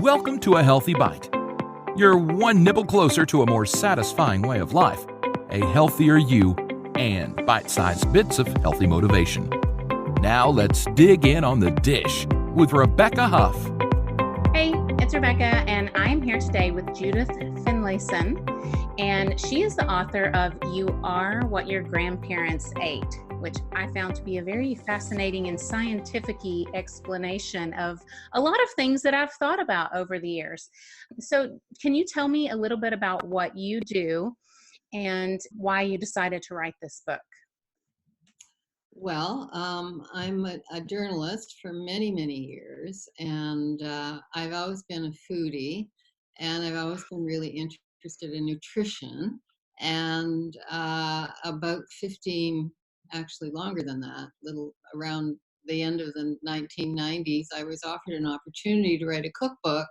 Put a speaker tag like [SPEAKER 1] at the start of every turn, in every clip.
[SPEAKER 1] Welcome to A Healthy Bite. You're one nibble closer to a more satisfying way of life, a healthier you, and bite-sized bits of healthy motivation. Now let's dig in on the dish with Rebecca Huff.
[SPEAKER 2] Hey, it's Rebecca, and I'm here today with Judith Finlayson, and she is the author of You Are What Your Grandparents Ate, which I found to be a very fascinating and scientific-y explanation of a lot of things that I've thought about over the years. So can you tell me a little bit about what you do and why you decided to write this book?
[SPEAKER 3] Well, I'm a journalist for many, many years, and I've always been a foodie, and I've always been really interested in nutrition. And about 15, actually longer than that, little around the end of the 1990s, I was offered an opportunity to write a cookbook,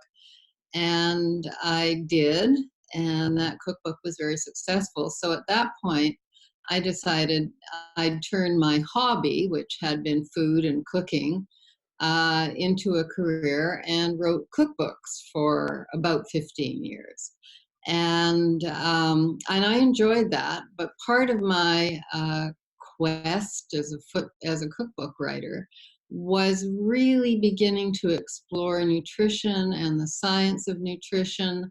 [SPEAKER 3] and I did, and that cookbook was very successful. So at that point, I decided I'd turn my hobby, which had been food and cooking, into a career, and wrote cookbooks for about 15 years. And I enjoyed that. But part of my quest as a cookbook writer was really beginning to explore nutrition and the science of nutrition.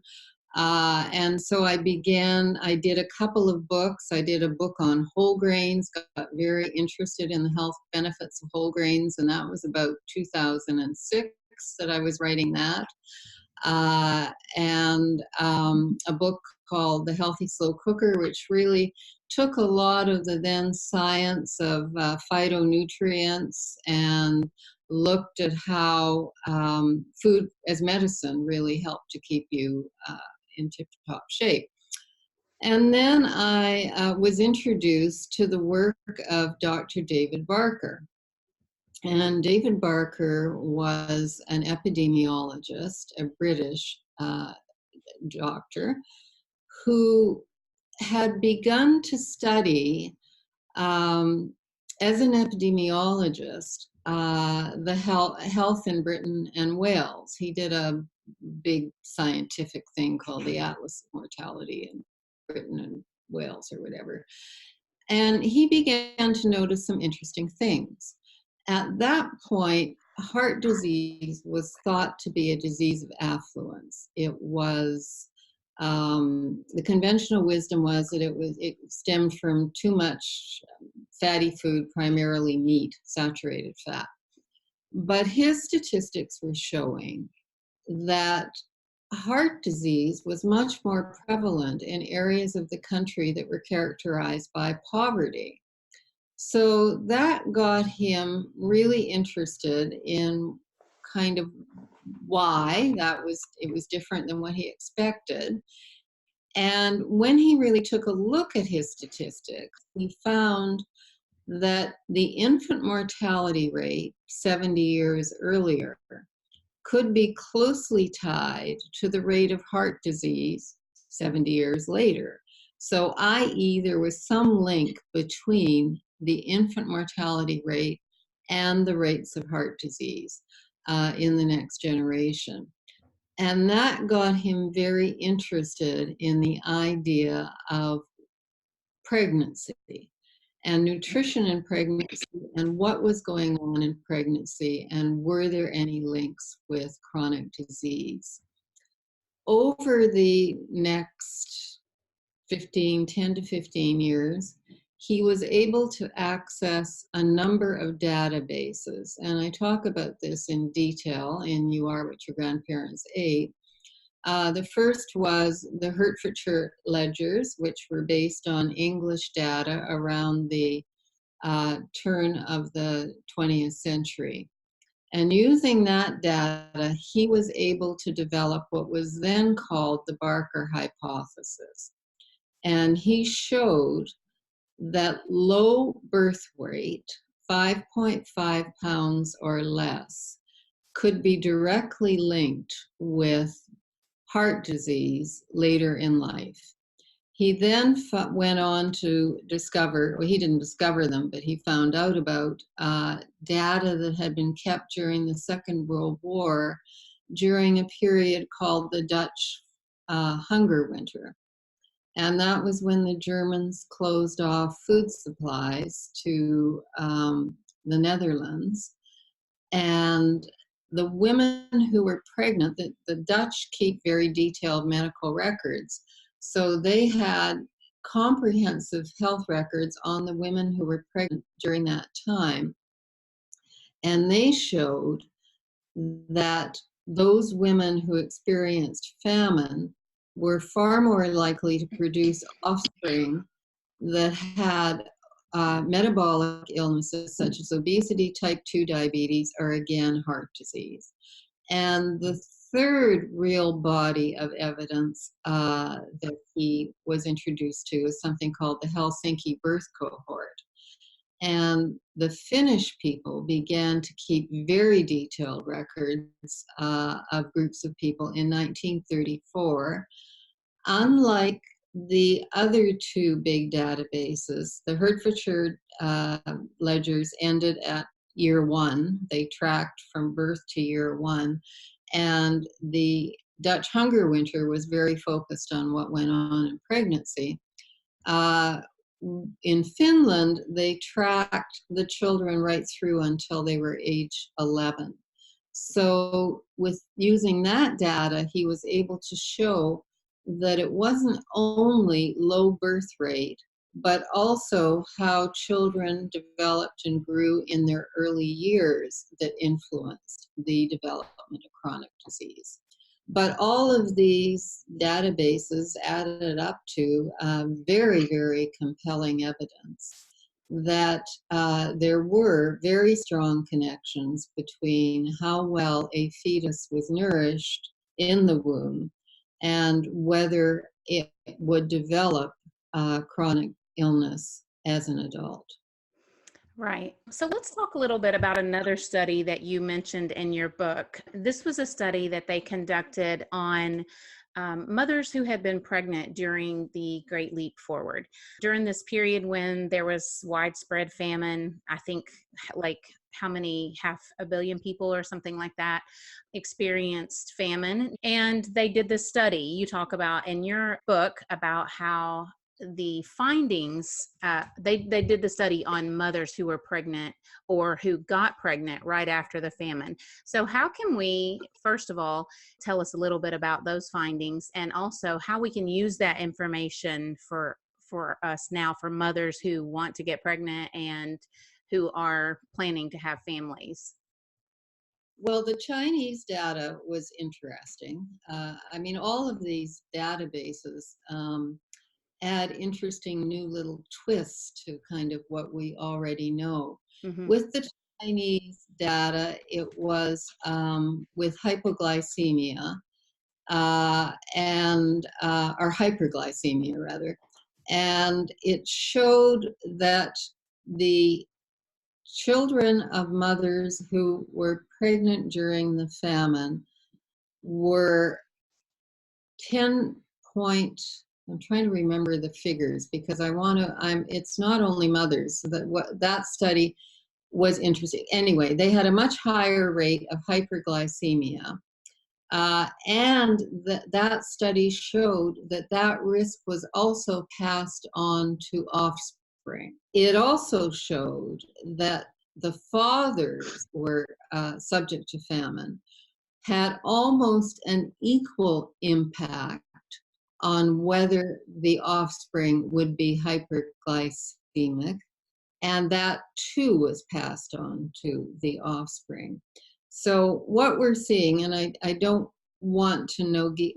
[SPEAKER 3] And so I did a couple of books. I did a book on whole grains, got very interested in the health benefits of whole grains, and that was about 2006 that I was writing that. And a book called The Healthy Slow Cooker, which really took a lot of the then science of phytonutrients and looked at how food as medicine really helped to keep you in tip-top shape. And then I was introduced to the work of Dr. David Barker. And David Barker was an epidemiologist, a British doctor, who had begun to study, as an epidemiologist, the health in Britain and Wales. He did a big scientific thing called the Atlas of Mortality in Britain and Wales or whatever. And he began to notice some interesting things. At that point, heart disease was thought to be a disease of affluence. It was, the conventional wisdom was that it stemmed from too much fatty food, primarily meat, saturated fat. But his statistics were showing that heart disease was much more prevalent in areas of the country that were characterized by poverty. So that got him really interested in kind of why it was different than what he expected. And when he really took a look at his statistics, he found that the infant mortality rate 70 years earlier could be closely tied to the rate of heart disease 70 years later. So, i.e., there was some link between the infant mortality rate and the rates of heart disease in the next generation. And that got him very interested in the idea of pregnancy and nutrition in pregnancy and what was going on in pregnancy, and were there any links with chronic disease. Over the next 10 to 15 years, he was able to access a number of databases, and I talk about this in detail in You Are What Your Grandparents Ate. The first was the Hertfordshire ledgers, which were based on English data around the turn of the 20th century. And using that data, he was able to develop what was then called the Barker Hypothesis. And he showed that low birth weight, 5.5 pounds or less, could be directly linked with heart disease later in life. He then went on to discover, well, he didn't discover them, but he found out about data that had been kept during the Second World War during a period called the Dutch hunger winter. And that was when the Germans closed off food supplies to the Netherlands. And the women who were pregnant, the Dutch keep very detailed medical records. So they had comprehensive health records on the women who were pregnant during that time. And they showed that those women who experienced famine were far more likely to produce offspring that had metabolic illnesses such as obesity, type 2 diabetes, or again, heart disease. And the third real body of evidence that he was introduced to is something called the Helsinki birth cohort. And the Finnish people began to keep very detailed records of groups of people in 1934. Unlike the other two big databases, the Hertfordshire ledgers ended at year 1. They tracked from birth to year 1. And the Dutch hunger winter was very focused on what went on in pregnancy. In Finland, they tracked the children right through until they were age 11. So with using that data, he was able to show that it wasn't only low birth rate, but also how children developed and grew in their early years that influenced the development of chronic disease. But all of these databases added up to very, very compelling evidence that there were very strong connections between how well a fetus was nourished in the womb and whether it would develop chronic illness as an adult.
[SPEAKER 2] Right. So let's talk a little bit about another study that you mentioned in your book. This was a study that they conducted on mothers who had been pregnant during the Great Leap Forward. During this period when there was widespread famine, I think like how many, 500 million people or something like that experienced famine. And they did this study you talk about in your book about how the findings, they did the study on mothers who were pregnant or who got pregnant right after the famine. So how can we, first of all, tell us a little bit about those findings and also how we can use that information for us now, for mothers who want to get pregnant and who are planning to have families?
[SPEAKER 3] Well, the Chinese data was interesting. I mean, all of these databases add interesting new little twists to kind of what we already know.
[SPEAKER 2] Mm-hmm.
[SPEAKER 3] With the Chinese data, it was with hypoglycemia or hyperglycemia rather, and it showed that the children of mothers who were pregnant during the famine were 10 point, I'm trying to remember the figures because it's not only mothers, so that study was interesting. Anyway, they had a much higher rate of hyperglycemia. And that study showed that risk was also passed on to offspring. It also showed that the fathers were subject to famine, had almost an equal impact on whether the offspring would be hyperglycemic, and that too was passed on to the offspring. So what we're seeing, and I don't want to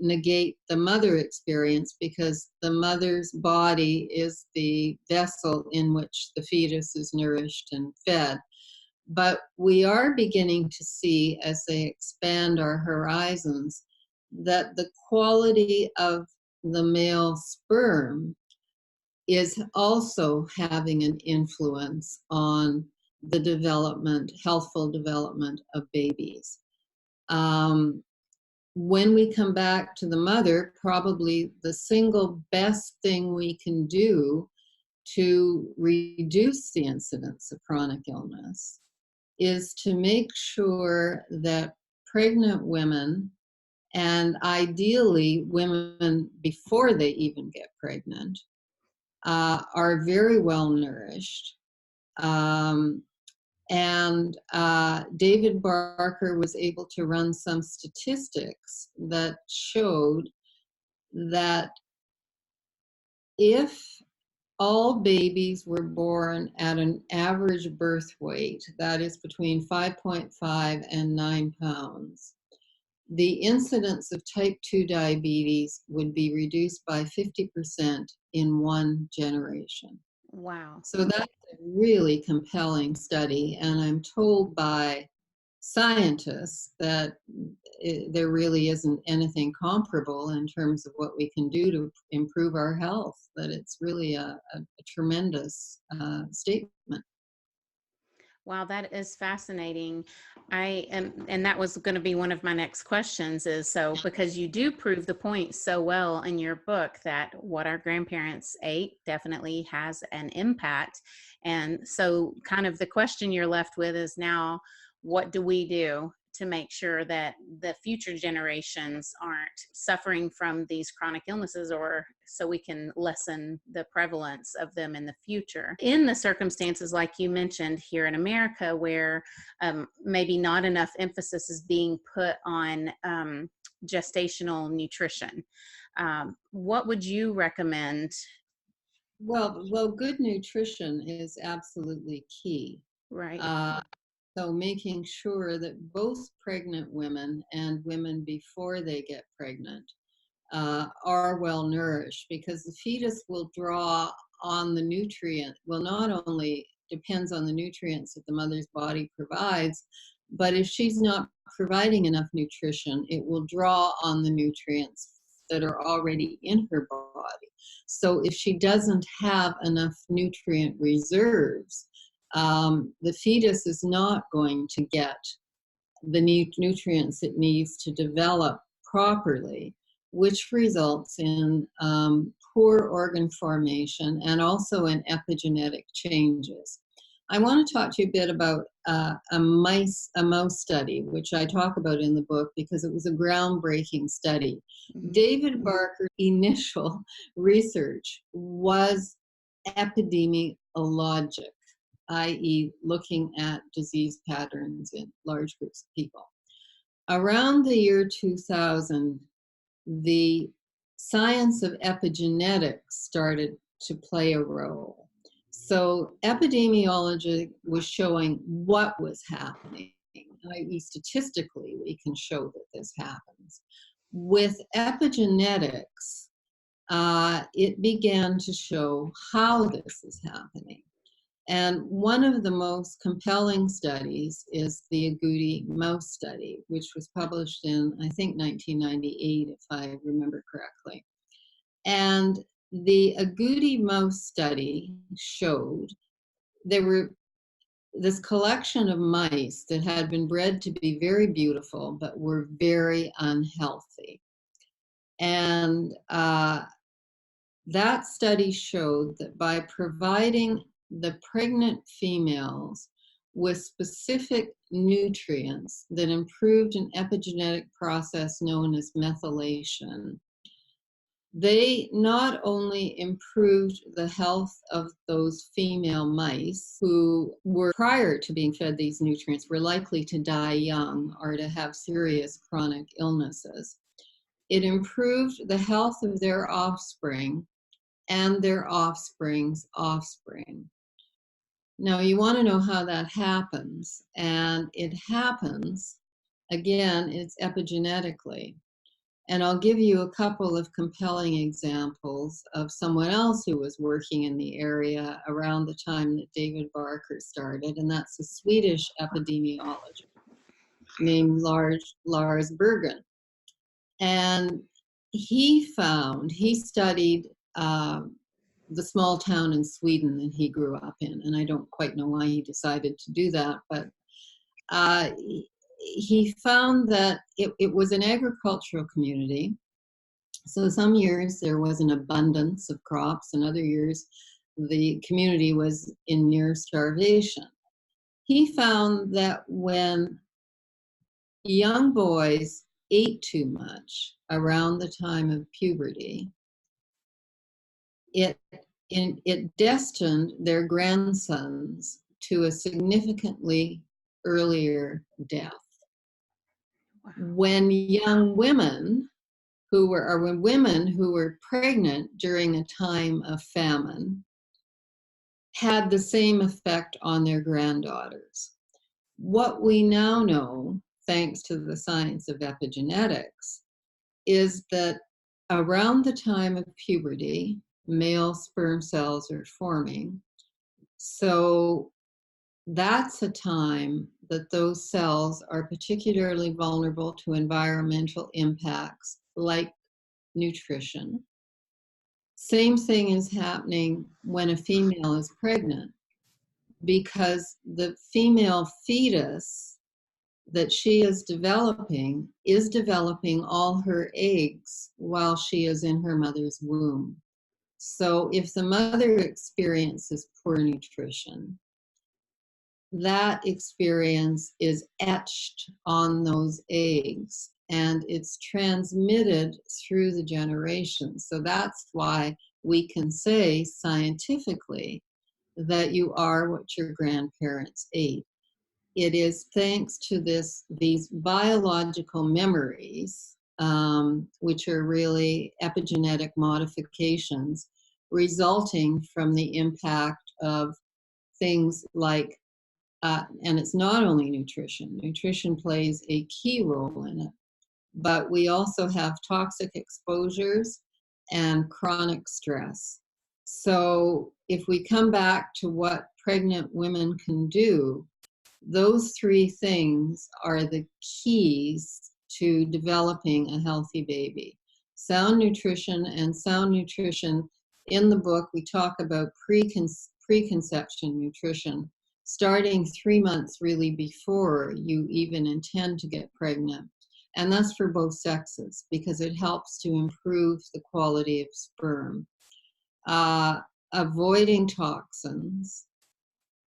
[SPEAKER 3] negate the mother experience because the mother's body is the vessel in which the fetus is nourished and fed. But we are beginning to see, as they expand our horizons, that the quality of the male sperm is also having an influence on the healthful development of babies. When we come back to the mother, probably the single best thing we can do to reduce the incidence of chronic illness is to make sure that pregnant women, and ideally women before they even get pregnant, are very well nourished. David Barker was able to run some statistics that showed that if all babies were born at an average birth weight, that is between 5.5 and 9 pounds, the incidence of type 2 diabetes would be reduced by 50% in one generation.
[SPEAKER 2] Wow.
[SPEAKER 3] So that's a really compelling study, and I'm told by scientists that there really isn't anything comparable in terms of what we can do to improve our health, that it's really a tremendous statement.
[SPEAKER 2] Wow, that is fascinating. And that was going to be one of my next questions is, so because you do prove the point so well in your book that what our grandparents ate definitely has an impact. And so kind of the question you're left with is now, what do we do to make sure that the future generations aren't suffering from these chronic illnesses, or so we can lessen the prevalence of them in the future? In the circumstances, like you mentioned here in America, where maybe not enough emphasis is being put on gestational nutrition, what would you recommend?
[SPEAKER 3] Well, good nutrition is absolutely key.
[SPEAKER 2] Right.
[SPEAKER 3] So making sure that both pregnant women and women before they get pregnant are well nourished, because the fetus will draw on the nutrient, well, not only depends on the nutrients that the mother's body provides, but if she's not providing enough nutrition, it will draw on the nutrients that are already in her body. So if she doesn't have enough nutrient reserves, the fetus is not going to get the nutrients it needs to develop properly, which results in poor organ formation and also in epigenetic changes. I want to talk to you a bit about a mouse study, which I talk about in the book because it was a groundbreaking study.
[SPEAKER 2] Mm-hmm.
[SPEAKER 3] David Barker's initial research was epidemiologic, i.e. looking at disease patterns in large groups of people. Around the year 2000, the science of epigenetics started to play a role. So epidemiology was showing what was happening, i.e. statistically we can show that this happens. With epigenetics, it began to show how this is happening. And one of the most compelling studies is the agouti mouse study, which was published in, I think, 1998, if I remember correctly. And the agouti mouse study showed there were this collection of mice that had been bred to be very beautiful, but were very unhealthy. And that study showed that by providing the pregnant females with specific nutrients that improved an epigenetic process known as methylation, they not only improved the health of those female mice who were, prior to being fed these nutrients, were likely to die young or to have serious chronic illnesses. It improved the health of their offspring and their offspring's offspring. Now, you want to know how that happens, and it happens, again, it's epigenetically. And I'll give you a couple of compelling examples of someone else who was working in the area around the time that David Barker started, and that's a Swedish epidemiologist named Lars Bergen. And he studied the small town in Sweden that he grew up in, and I don't quite know why he decided to do that, but he found that it was an agricultural community. So some years there was an abundance of crops, and other years the community was in near starvation. He found that when young boys ate too much around the time of puberty, it destined their grandsons to a significantly earlier death.
[SPEAKER 2] Wow.
[SPEAKER 3] When young women when women who were pregnant during a time of famine had the same effect on their granddaughters. What we now know, thanks to the science of epigenetics, is that around the time of puberty, male sperm cells are forming. So that's a time that those cells are particularly vulnerable to environmental impacts like nutrition. Same thing is happening when a female is pregnant, because the female fetus that she is developing all her eggs while she is in her mother's womb. So if the mother experiences poor nutrition, that experience is etched on those eggs and it's transmitted through the generations. So that's why we can say scientifically that you are what your grandparents ate. It is thanks to these biological memories, which are really epigenetic modifications resulting from the impact of things like, and it's not only nutrition. Nutrition plays a key role in it, but we also have toxic exposures and chronic stress. So if we come back to what pregnant women can do, those three things are the keys to developing a healthy baby. Sound nutrition, and sound nutrition, in the book we talk about preconception nutrition, starting 3 months really before you even intend to get pregnant. And that's for both sexes because it helps to improve the quality of sperm. Avoiding toxins,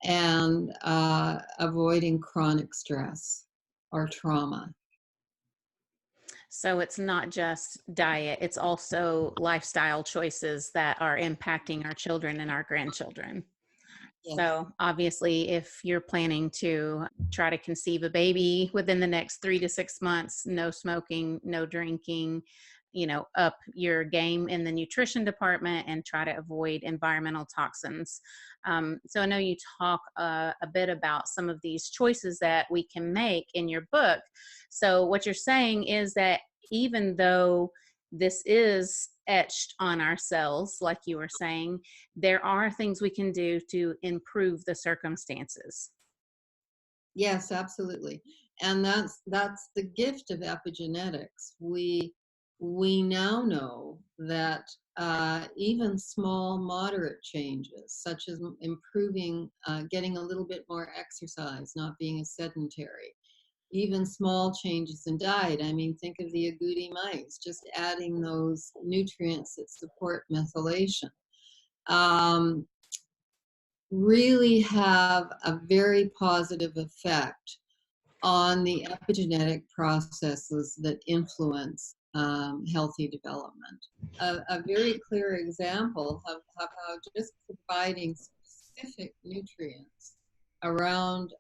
[SPEAKER 3] and avoiding chronic stress or trauma.
[SPEAKER 2] So it's not just diet, it's also lifestyle choices that are impacting our children and our grandchildren.
[SPEAKER 3] Yes.
[SPEAKER 2] So obviously, if you're planning to try to conceive a baby within the next 3 to 6 months, no smoking, no drinking, up your game in the nutrition department and try to avoid environmental toxins. So I know you talk a bit about some of these choices that we can make in your book. So what you're saying is that even though this is etched on our cells, like you were saying, there are things we can do to improve the circumstances.
[SPEAKER 3] Yes, absolutely. And that's the gift of epigenetics. We now know that even small, moderate changes, such as improving, getting a little bit more exercise, not being as sedentary, even small changes in diet. I mean, think of the agouti mice, just adding those nutrients that support methylation, really have a very positive effect on the epigenetic processes that influence healthy development. A very clear example of how just providing specific nutrients around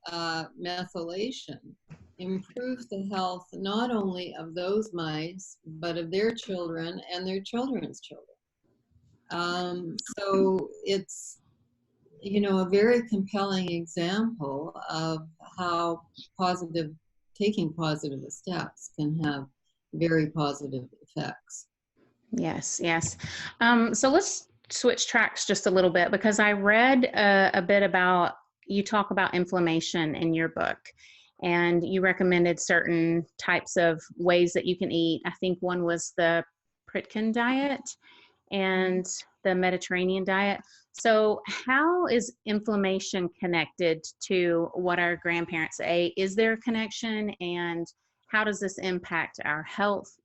[SPEAKER 3] methylation improves the health not only of those mice, but of their children and their children's children. So it's, a very compelling example of how taking positive steps can have very positive effects.
[SPEAKER 2] Yes, yes. So let's switch tracks just a little bit, because I read a bit about, you talk about inflammation in your book, and you recommended certain types of ways that you can eat. I think one was the Pritkin diet and the Mediterranean diet. So how is inflammation connected to what our grandparents ate? Is there a connection, and how does this impact our health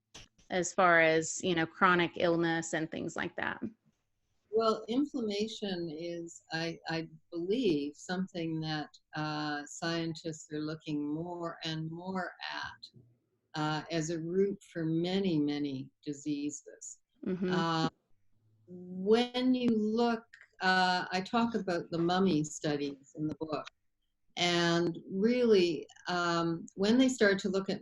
[SPEAKER 2] as far as, chronic illness and things like that?
[SPEAKER 3] Well, inflammation is, I believe, something that scientists are looking more and more as a root for many, many diseases.
[SPEAKER 2] Mm-hmm.
[SPEAKER 3] When you look, I talk about the mummy studies in the book, and really, when they started to look at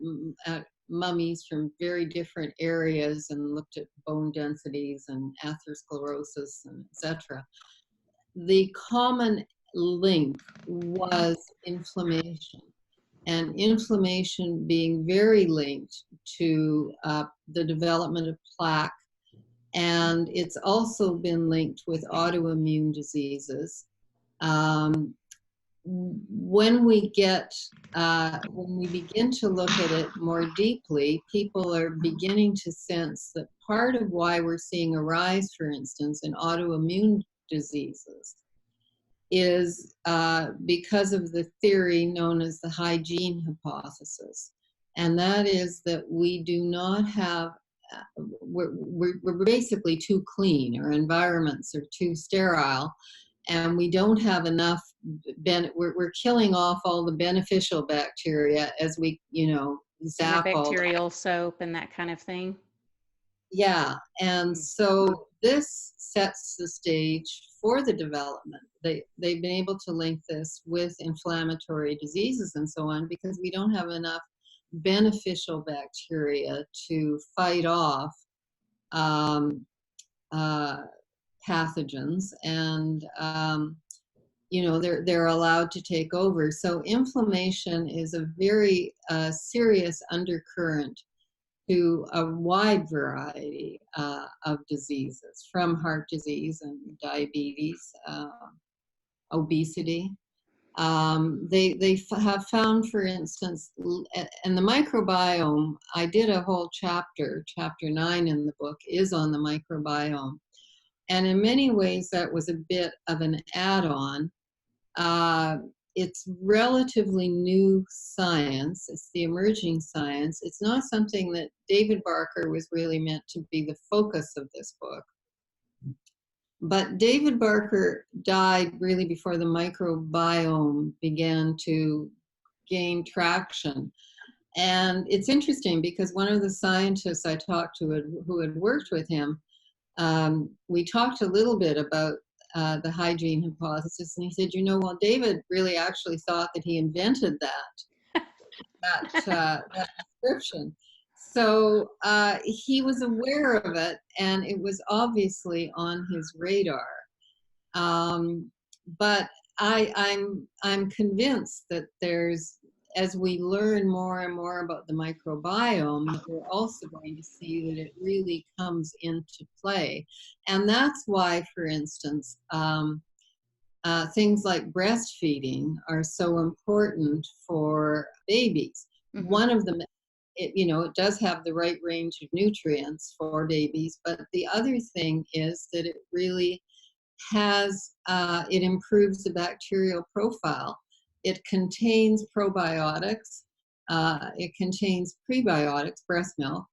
[SPEAKER 3] mummies from very different areas and looked at bone densities and atherosclerosis and etc., the common link was inflammation, and inflammation being very linked to the development of plaque. And it's also been linked with autoimmune diseases. Um, when we begin to look at it more deeply, people are beginning to sense that part of why we're seeing a rise, for instance, in autoimmune diseases is because of the theory known as the hygiene hypothesis. And that is that we do not have, we're basically too clean, our environments are too sterile, and we don't have enough, we're killing off all the beneficial bacteria as we, zap all that.
[SPEAKER 2] Bacterial soap and that kind of thing.
[SPEAKER 3] Yeah, and so this sets the stage for the development. They've been able to link this with inflammatory diseases and so on because we don't have enough beneficial bacteria to fight off pathogens, and they're allowed to take over. So inflammation is a very serious undercurrent to a wide variety of diseases, from heart disease and diabetes, obesity. They have found, for instance, and the microbiome, I did a whole chapter 9 in the book is on the microbiome. And in many ways, that was a bit of an add-on. It's relatively new science. It's the emerging science. It's not something that David Barker was really meant to be the focus of this book. But David Barker died really before the microbiome began to gain traction. And it's interesting because one of the scientists I talked to who had worked with him, we talked a little bit about the hygiene hypothesis, and he said, well, David really actually thought that he invented that description. So he was aware of it, and it was obviously on his radar. But I'm convinced that as we learn more and more about the microbiome, that we're also going to see that it really comes into play. And that's why, for instance, things like breastfeeding are so important for babies. Mm-hmm. One of them, it does have the right range of nutrients for babies, but the other thing is that it really it improves the bacterial profile. It contains probiotics, it contains prebiotics, breast milk,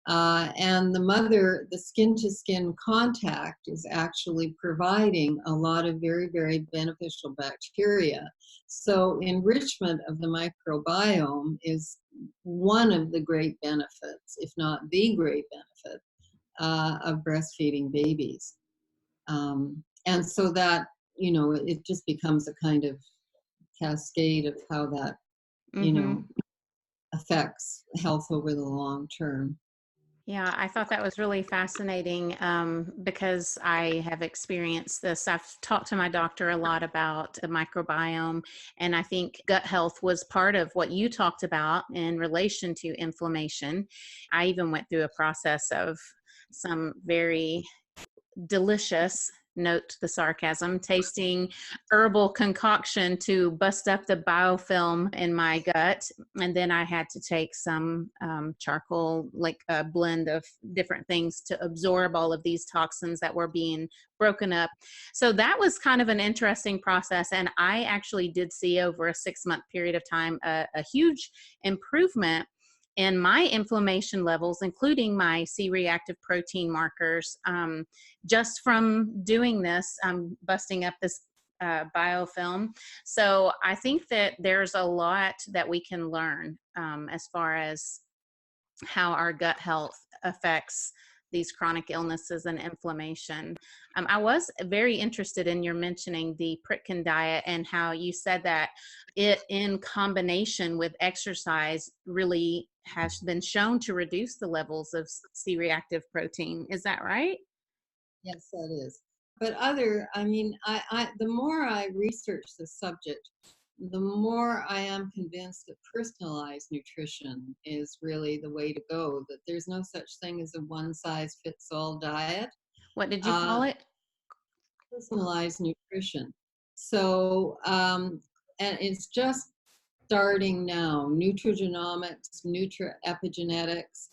[SPEAKER 3] and the skin-to-skin contact is actually providing a lot of very, very beneficial bacteria. So enrichment of the microbiome is one of the great benefits, if not the great benefit, of breastfeeding babies. And so that, it just becomes a kind of cascade of how that, affects health over the long term.
[SPEAKER 2] Yeah, I thought that was really fascinating because I have experienced this. I've talked to my doctor a lot about the microbiome, and I think gut health was part of what you talked about in relation to inflammation. I even went through a process of some very delicious, note the sarcasm, tasting herbal concoction to bust up the biofilm in my gut. And then I had to take some charcoal, like a blend of different things to absorb all of these toxins that were being broken up. So that was kind of an interesting process. And I actually did see over a 6-month period of time a huge improvement and my inflammation levels, including my C-reactive protein markers, just from doing this, busting up this biofilm. So I think that there's a lot that we can learn as far as how our gut health affects these chronic illnesses and inflammation. I was very interested in your mentioning the Pritkin diet and how you said that it, in combination with exercise, really has been shown to reduce the levels of C-reactive protein. Is that right?
[SPEAKER 3] Yes, that is. But the more I research the subject, the more I am convinced that personalized nutrition is really the way to go, that there's no such thing as a one-size-fits-all diet.
[SPEAKER 2] What did you call it?
[SPEAKER 3] Personalized nutrition. So, and it's just starting now, nutrigenomics, nutriepigenetics.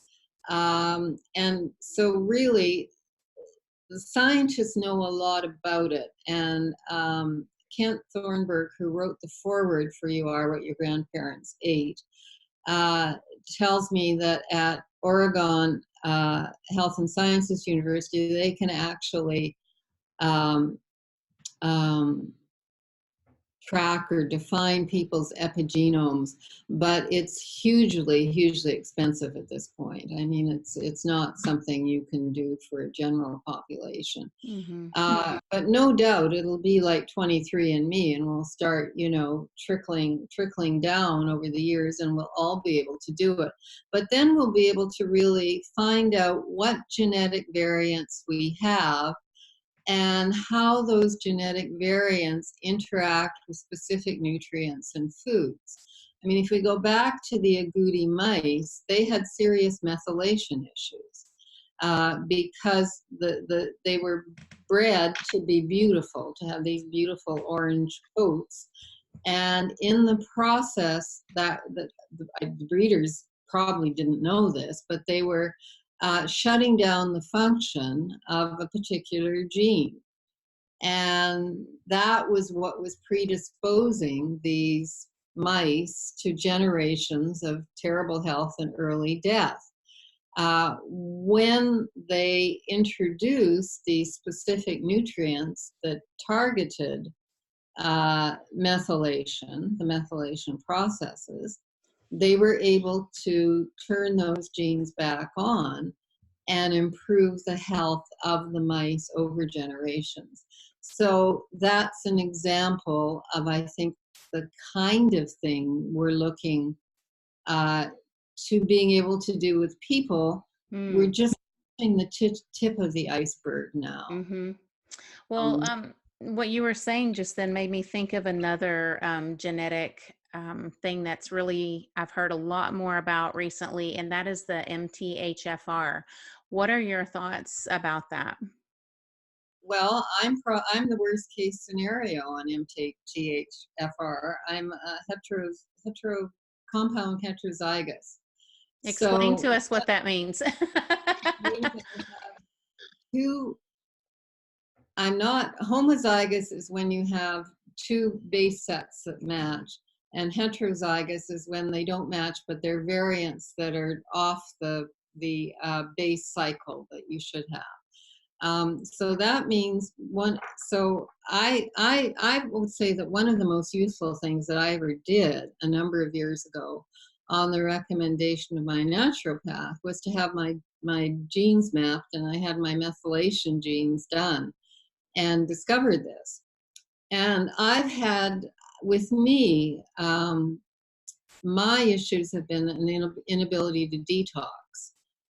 [SPEAKER 3] And so really, the scientists know a lot about it. And Kent Thornburg, who wrote the foreword for You Are What Your Grandparents Ate, tells me that at Oregon Health and Sciences University, they can actually track or define people's epigenomes, but it's hugely, hugely expensive at this point. I mean, it's not something you can do for a general population.
[SPEAKER 2] Mm-hmm.
[SPEAKER 3] But no doubt it'll be like 23andMe, and we'll start, trickling down over the years, and we'll all be able to do it. But then we'll be able to really find out what genetic variants we have and how those genetic variants interact with specific nutrients and foods. I mean, if we go back to the agouti mice, they had serious methylation issues because they were bred to be beautiful, to have these beautiful orange coats. And in the process, the breeders probably didn't know this, but they were shutting down the function of a particular gene. And that was what was predisposing these mice to generations of terrible health and early death. When they introduced these specific nutrients that targeted methylation, the methylation processes, they were able to turn those genes back on and improve the health of the mice over generations. So that's an example of, I think, the kind of thing we're looking to being able to do with people. We're just touching the tip of the iceberg now.
[SPEAKER 2] Mm-hmm. Well, what you were saying just then made me think of another genetic thing that's really, I've heard a lot more about recently, and that is the MTHFR. What are your thoughts about that?
[SPEAKER 3] Well, I'm the worst case scenario on MTHFR. I'm a compound heterozygous.
[SPEAKER 2] Explain to us what that means.
[SPEAKER 3] I'm not homozygous is when you have two base sets that match, and heterozygous is when they don't match, but they're variants that are off the base cycle that you should have. So that means I would say that one of the most useful things that I ever did a number of years ago on the recommendation of my naturopath was to have my genes mapped, and I had my methylation genes done and discovered this. And I've had, with me, my issues have been an inability to detox.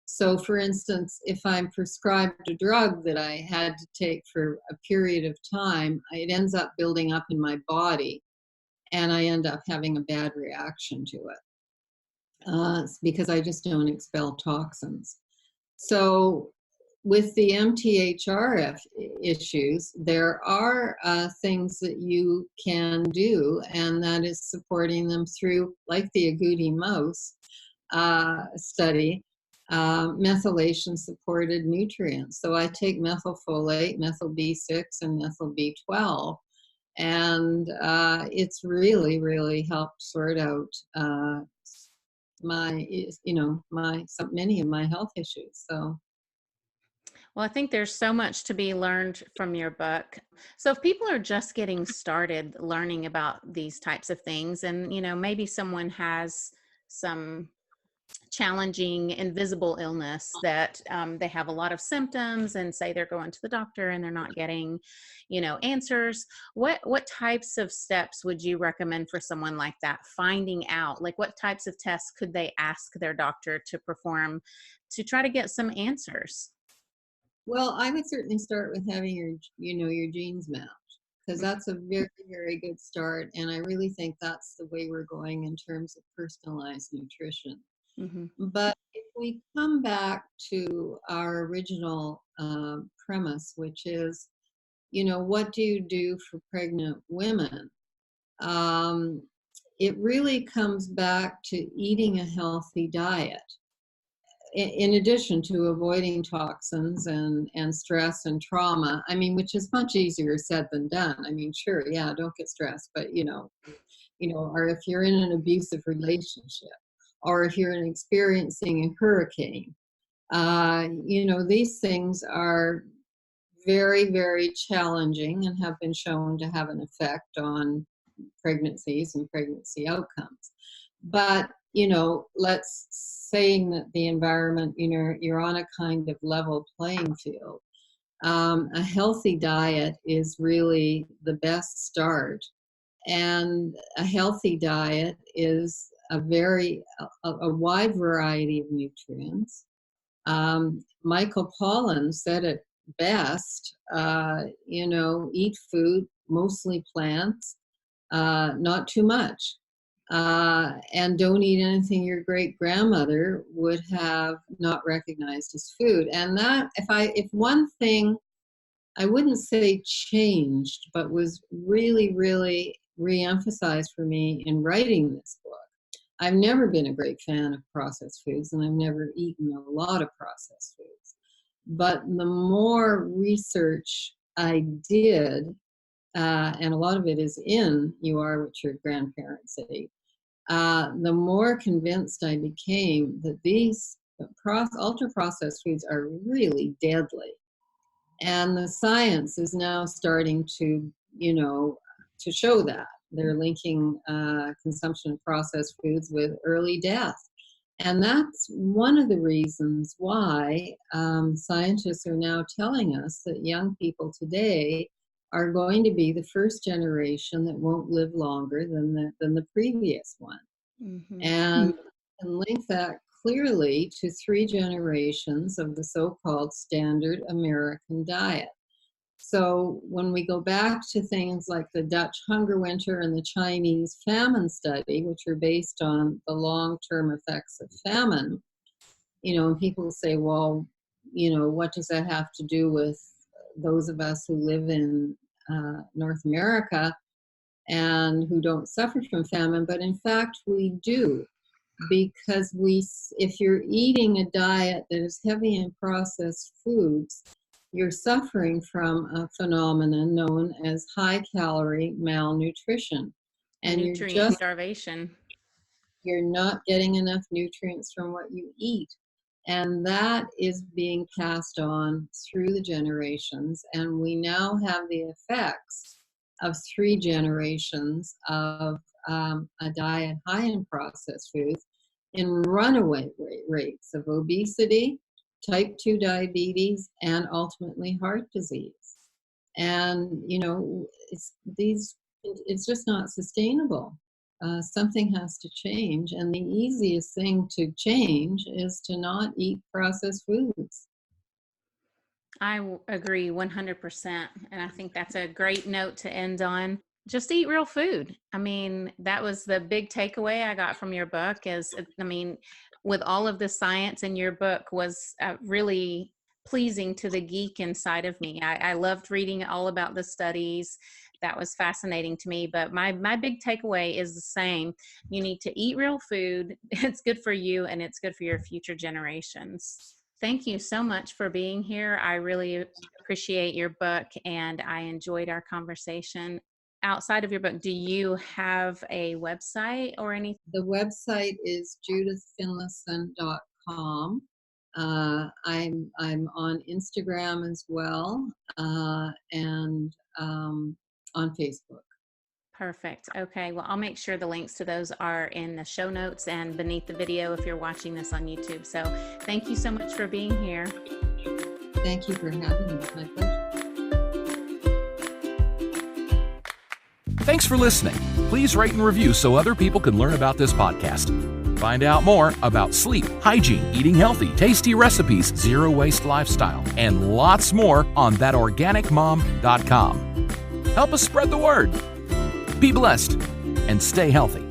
[SPEAKER 3] So for instance, if I'm prescribed a drug that I had to take for a period of time, it ends up building up in my body, and I end up having a bad reaction to it because I just don't expel toxins. So with the MTHFR issues, there are things that you can do, and that is supporting them through, like the agouti mouse study, methylation supported nutrients. So I take methylfolate, methyl B6, and methyl B12, and it's really, really helped sort out many of my health issues. So.
[SPEAKER 2] Well, I think there's so much to be learned from your book. So if people are just getting started learning about these types of things, and maybe someone has some challenging invisible illness that they have a lot of symptoms and say they're going to the doctor and they're not getting answers, what types of steps would you recommend for someone like that, finding out, like, what types of tests could they ask their doctor to perform to try to get some answers?
[SPEAKER 3] Well, I would certainly start with having your genes mapped, because that's a very, very good start. And I really think that's the way we're going in terms of personalized nutrition.
[SPEAKER 2] Mm-hmm.
[SPEAKER 3] But if we come back to our original premise, which is, what do you do for pregnant women? It really comes back to eating a healthy diet, in addition to avoiding toxins and stress and trauma. I mean, which is much easier said than done. I mean, sure, yeah, don't get stressed, but or if you're in an abusive relationship, or if you're experiencing a hurricane, these things are very, very challenging and have been shown to have an effect on pregnancies and pregnancy outcomes. But let's saying that the environment, you're on a kind of level playing field. A healthy diet is really the best start, and a healthy diet is a wide variety of nutrients. Michael Pollan said it best. Eat food, mostly plants, not too much. And don't eat anything your great grandmother would have not recognized as food. And that, if one thing I wouldn't say changed, but was really, really re-emphasized for me in writing this book. I've never been a great fan of processed foods, and I've never eaten a lot of processed foods. But the more research I did, and a lot of it is in You Are What Your Grandparents Ate, the more convinced I became that these ultra-processed foods are really deadly. And the science is now starting to show that. They're linking consumption of processed foods with early death. And that's one of the reasons why scientists are now telling us that young people today are going to be the first generation that won't live longer than the previous one. Mm-hmm. And link that clearly to 3 generations of the so-called standard American diet. So when we go back to things like the Dutch hunger winter and the Chinese famine study, which are based on the long-term effects of famine, and people say, well, what does that have to do with those of us who live in North America and who don't suffer from famine? But in fact, we do. Because if you're eating a diet that is heavy in processed foods, you're suffering from a phenomenon known as high-calorie malnutrition. And
[SPEAKER 2] nutrient starvation.
[SPEAKER 3] You're not getting enough nutrients from what you eat. And that is being passed on through the generations. And we now have the effects of 3 generations of a diet high in processed foods in runaway rates of obesity, type 2 diabetes, and ultimately heart disease. And, it's just not sustainable. Something has to change. And the easiest thing to change is to not eat processed foods.
[SPEAKER 2] I agree 100%. And I think that's a great note to end on. Just eat real food. I mean, that was the big takeaway I got from your book with all of the science in your book was really pleasing to the geek inside of me. I loved reading all about the studies. That was fascinating to me. But my big takeaway is the same. You need to eat real food. It's good for you and it's good for your future generations. Thank you so much for being here. I really appreciate your book and I enjoyed our conversation. outside of your book, do you have a website or anything?
[SPEAKER 3] The website is judithfinlayson.com. I'm on Instagram as well, and on Facebook.
[SPEAKER 2] Perfect. Okay. Well, I'll make sure the links to those are in the show notes and beneath the video if you're watching this on YouTube. So thank you so much for being here.
[SPEAKER 3] Thank you for having me. It's my pleasure.
[SPEAKER 1] Thanks for listening. Please rate and review so other people can learn about this podcast. Find out more about sleep, hygiene, eating healthy, tasty recipes, zero-waste lifestyle, and lots more on ThatOrganicMom.com. Help us spread the word. Be blessed and stay healthy.